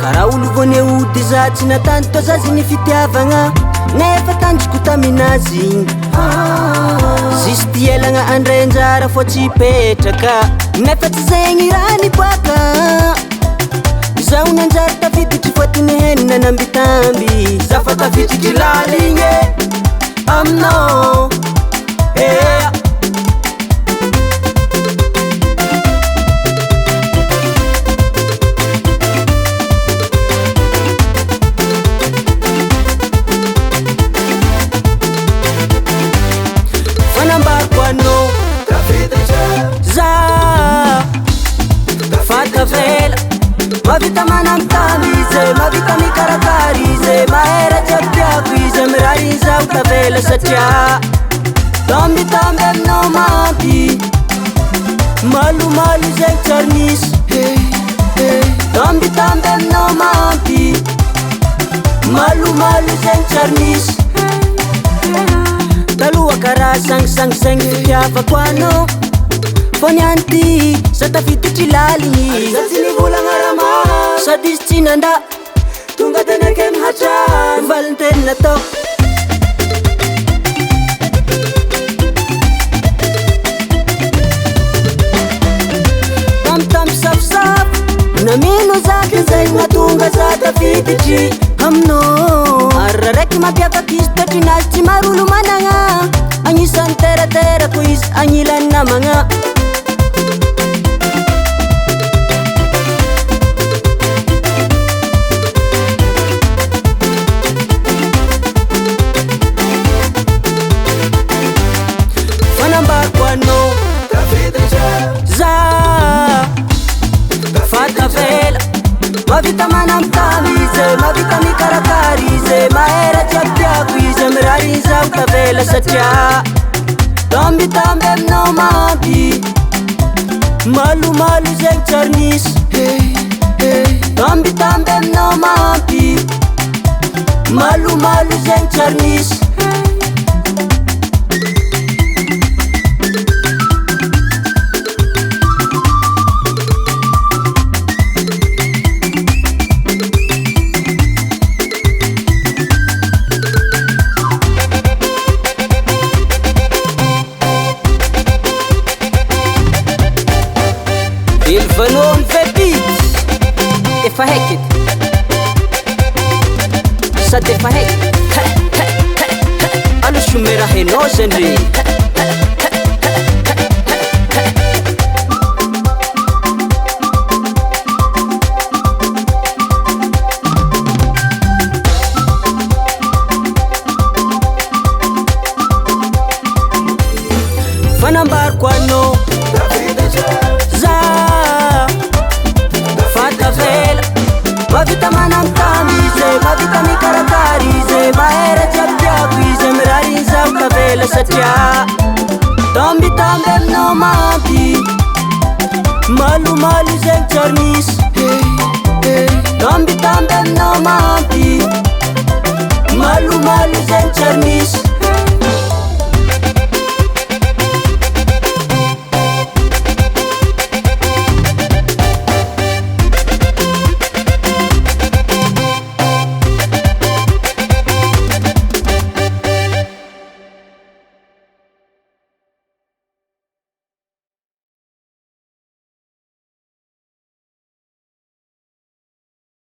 karaha olo voneody za tsy natany to zazy ny fitiavagna nefa tandroko taminazy igny zisy tielagna andrenjara fo tsy petraka nefa tsy zegny raha niboaka zaho nanjary tafiditry fotony henina nambitamby za fa tafiditry laligny aminao fanambako anao za fatavela mavita manamtamy izy mavita mikarakary izy mahera jiabiako izy mirary zaho tavela satria tambitamby aminao mampy malomalo zegny tsary misy tambitamby aminao mampy malomalo zegny tsary misy taloha karaha sangisangisagny fitiavako anao fô niany ty za tafiditry laligny za tsy nivolagna raha sady izy tsy nanda tonga tena ke mihatrany valinteny natao tambitamby safosafo namino zaky zay natonga za tafiditry aminao ary raiky mampiavaky izy toetrinazy tsy marolo managna agnisan'ny teraterako izy agnilany namagna fanambako anao za fatavela mavita manamtamy izy mavita mikarakary izy mahera jiabiako izy mirary zaho tavela satria tambitamby aminao mampy malomalo zegny tsary misy tambitamby aminao mampy malomalo zegny tsary misy Vanony vepity efa haiky sady efa haiky alo somera henao zany fanambariko anao mavita manamtamy izy mavita mikarakary izy mahera jiabiako izy mirary zaho tavela satria tambitamby aminao mampy malomalo zegny tsary misy tambitamby aminao mampy